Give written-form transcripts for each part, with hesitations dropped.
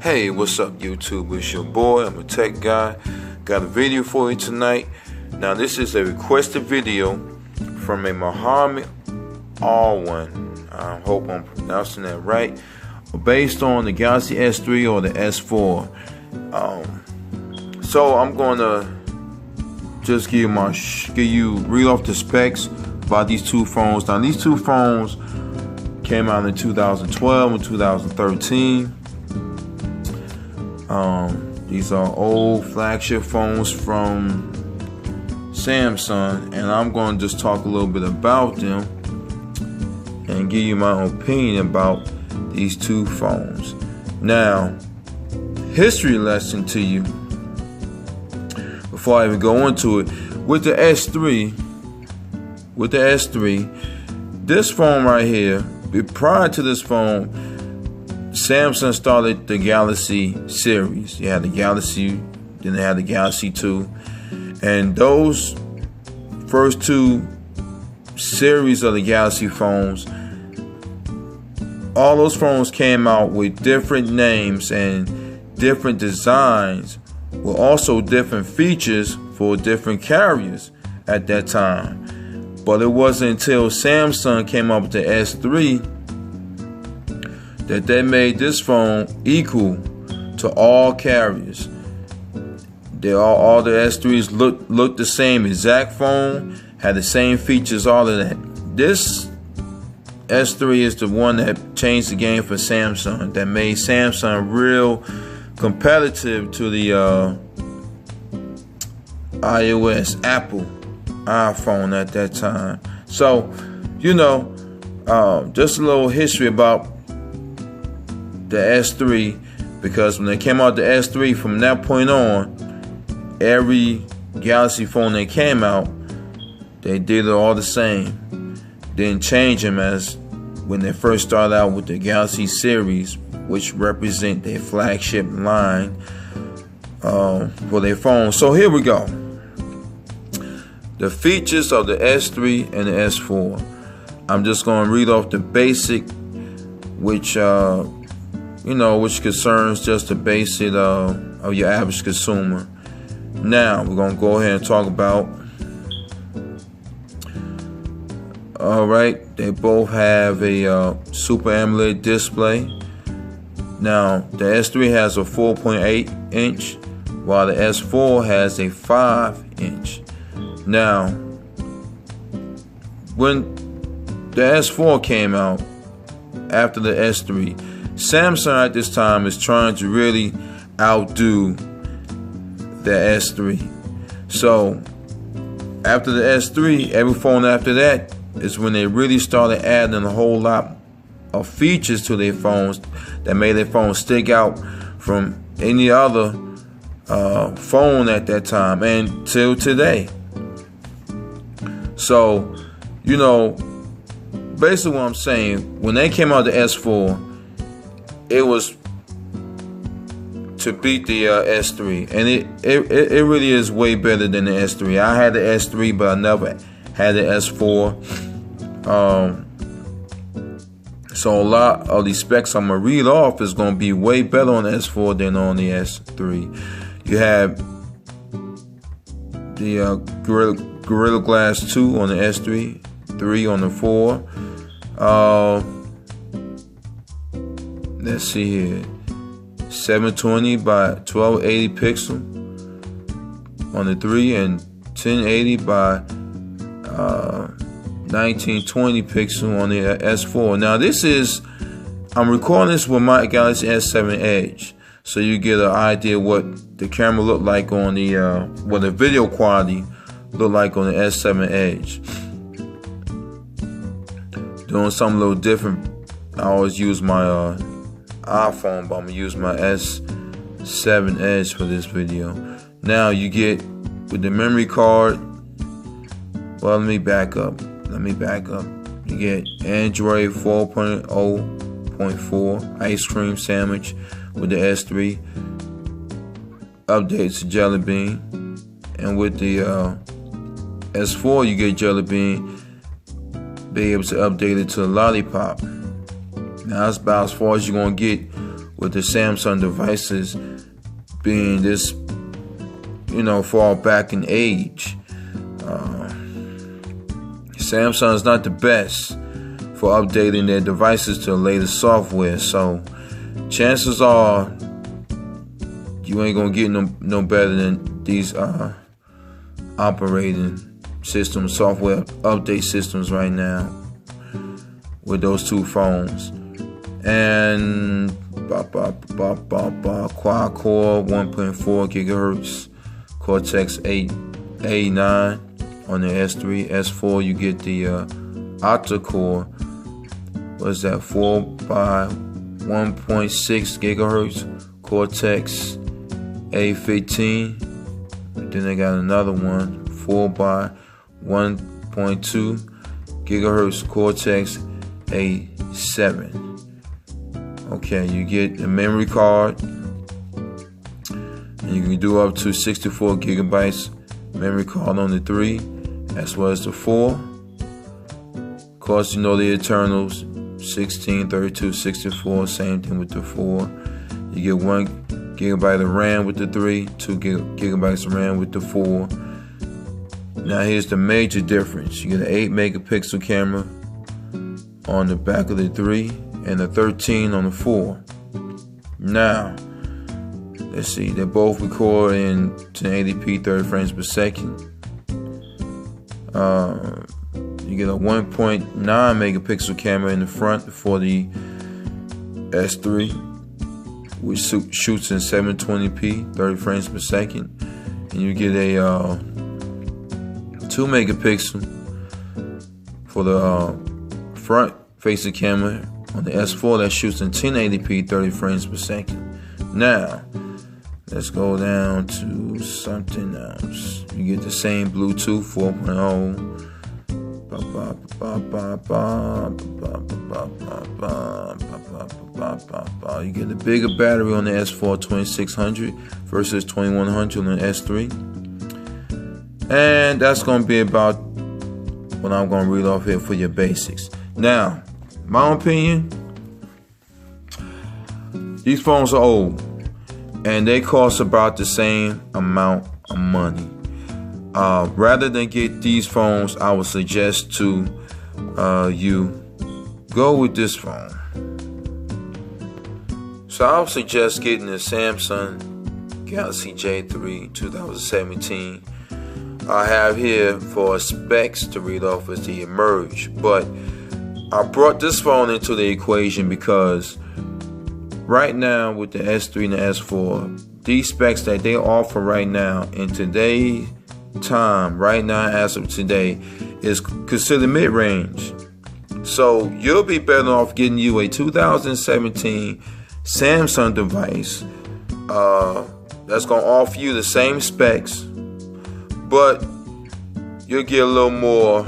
Hey, what's up YouTube? It's your boy, I'm a tech guy. Got a video for you tonight. Now this is a requested video from a Muhammad Alwan. I hope I'm pronouncing that right. Based on the Galaxy S3 or the S4. So I'm gonna just read off the specs about these two phones. Now these two phones came out in 2012 and 2013. These are old flagship phones from Samsung, and I'm going to just talk a little bit about them and give you my opinion about these two phones. Now, history lesson to you before I even go into it. With the S3, this phone right here, prior to this phone, Samsung started the Galaxy series. You had the Galaxy, then they had the Galaxy 2. And those first two series of the Galaxy phones, all those phones came out with different names and different designs, with also different features for different carriers at that time. But it wasn't until Samsung came up with the S3 that they made this phone equal to all carriers. All the S3s looked the same exact phone, had the same features, all of that. This S3 is the one that changed the game for Samsung, that made Samsung real competitive to the iOS, Apple iPhone at that time. So, just a little history about the S3, because when they came out the S3, from that point on, every Galaxy phone that came out, they did it all the same. Didn't change them as when they first started out with the Galaxy series, which represent their flagship line for their phones. So here we go. The features of the S3 and the S4. I'm just going to read off the basic, which concerns just the basic of your average consumer. Now we're going to go ahead and talk about. Alright, they both have a Super AMOLED display. Now the S3 has a 4.8 inch, while the S4 has a 5 inch. Now, when the S4 came out after the S3, Samsung at this time is trying to really outdo the S3. So after the S3, every phone after that is when they really started adding a whole lot of features to their phones that made their phones stick out from any other phone at that time and till today. So, basically what I'm saying, when they came out the S4, it was to beat the S3, and it really is way better than the S3. I had the S3, but I never had the S4. So a lot of the specs I'm gonna read off is gonna be way better on the S4 than on the S3. You have the Gorilla Glass 2 on the S3, 3 on the 4. Let's see here, 720 by 1280 pixel on the 3, and 1080 by 1920 pixel on the S4. Now I'm recording this with my Galaxy S7 Edge, so you get an idea what the camera looked like on the what the video quality looked like on the S7 Edge. Doing something a little different. I always use my iPhone, but I'm gonna use my S7 Edge for this video. Now you get with the memory card. Well, let me back up. You get Android 4.0.4 ice cream sandwich with the S3. Updates to Jelly Bean, and with the S4 you get Jelly Bean, be able to update it to Lollipop. Now that's about as far as you're gonna get with the Samsung devices being this, far back in age. Samsung is not the best for updating their devices to the latest software, so chances are you ain't gonna get no better than these operating systems, software update systems right now with those two phones. And quad-core 1.4 gigahertz Cortex-A 9 on the S3. S4 you get the octa-core. What's that? 4 by 1.6 gigahertz Cortex A15. Then they got another one, 4 by 1.2 gigahertz Cortex A7. Okay, you get a memory card, and you can do up to 64 gigabytes memory card on the 3, as well as the 4. Of course, the Eternals, 16, 32, 64, same thing with the 4. You get 1 gigabyte of RAM with the 3, 2 gigabytes of RAM with the 4. Now here's the major difference. You get an 8 megapixel camera on the back of the 3 and a 13 on the 4. Now, let's see, they both record in 1080p 30 frames per second. You get a 1.9 megapixel camera in the front for the S3, which shoots in 720p 30 frames per second. And you get a 2 megapixel for the front facing camera on the S4 that shoots in 1080p 30 frames per second. Now, let's go down to something else. You get the same Bluetooth 4.0. You get a bigger battery on the S4 2600 versus 2100 on the S3. And that's going to be about what I'm going to read off here for your basics. Now, my opinion, these phones are old and they cost about the same amount of money. Rather than get these phones, I would suggest to you go with this phone. So I would suggest getting the Samsung Galaxy J3 2017. I have here for specs to read off as the Emerge, but I brought this phone into the equation because right now with the S3 and the S4, these specs that they offer right now in today's time, right now as of today, is considered mid-range. So you'll be better off getting you a 2017 Samsung device that's going to offer you the same specs, but you'll get a little more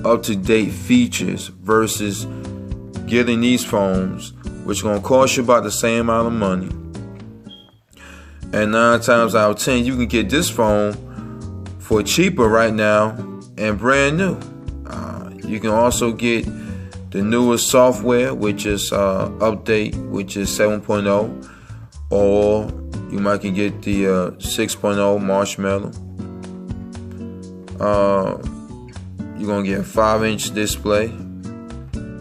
up-to-date features versus getting these phones, which are going to cost you about the same amount of money. And 9 times out of 10, you can get this phone for cheaper right now and brand new. You can also get the newest software, which is update, which is 7.0, or you might can get the 6.0 Marshmallow. You're gonna get a 5-inch display.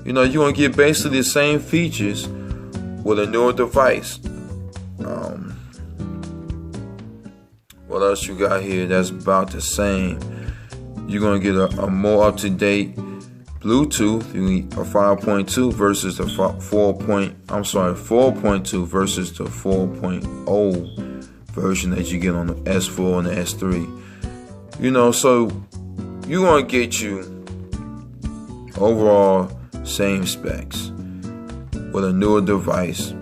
You're gonna get basically the same features with a newer device. What else you got here that's about the same? You're gonna get a more up-to-date Bluetooth, a 5.2 versus the 4.2 versus the 4.0 version that you get on the S4 and the S3. So you're gonna get you overall same specs with a newer device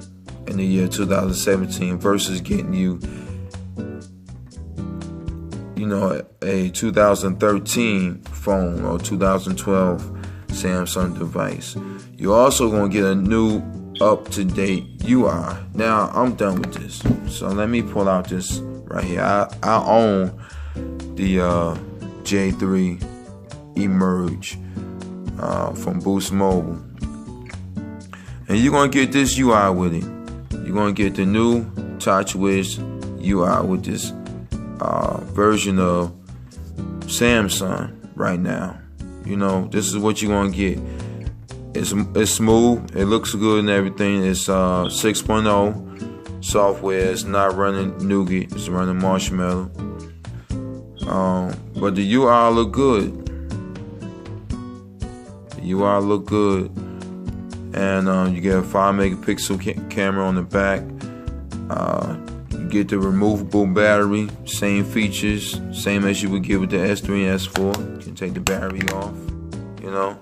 in the year 2017 versus getting you a 2013 phone or 2012 Samsung device. You're also going to get a new up-to-date UI. Now, I'm done with this. So let me pull out this right here. I own the J3 Emerge from Boost Mobile. And you're going to get this UI with it. you're gonna get the new TouchWiz UI with this version of Samsung right now. You know, this is what you're gonna get. It's smooth, it looks good and everything. It's 6.0 software. It's not running Nougat, it's running Marshmallow. But the UI look good. The UI look good. And you get a 5 megapixel camera on the back. You get the removable battery, same features, same as you would get with the S3 and S4. You can take the battery off, you know.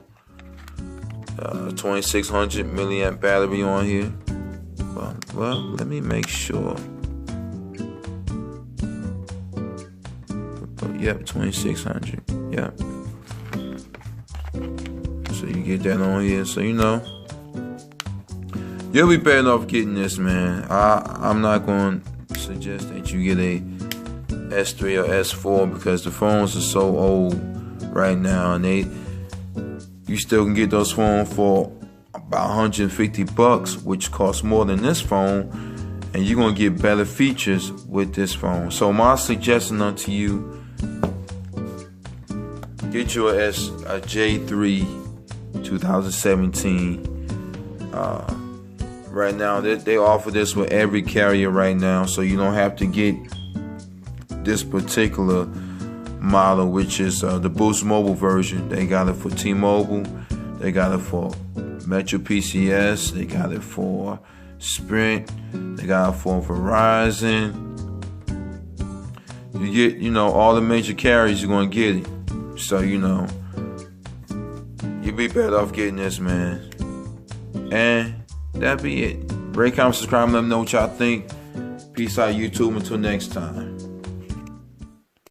2600 milliamp battery on here. Well, let me make sure. Yep, 2600. Yep. So you get that on here. So you know, you'll be better off getting this, man. I'm not going to suggest that you get a S3 or S4 because the phones are so old right now, and you still can get those phones for about $150, which costs more than this phone, and you're gonna get better features with this phone. So my suggestion unto you: get you a J3 2017. Right now, they offer this with every carrier right now, so you don't have to get this particular model, which is the Boost Mobile version. They got it for T-Mobile, they got it for Metro PCS, they got it for Sprint, they got it for Verizon. You get, you know, all the major carriers, you're gonna get it. So you know, you'll be better off getting this, man. And that be it. Rate, comment, subscribe, let me know what y'all think. Peace out, YouTube. Until next time.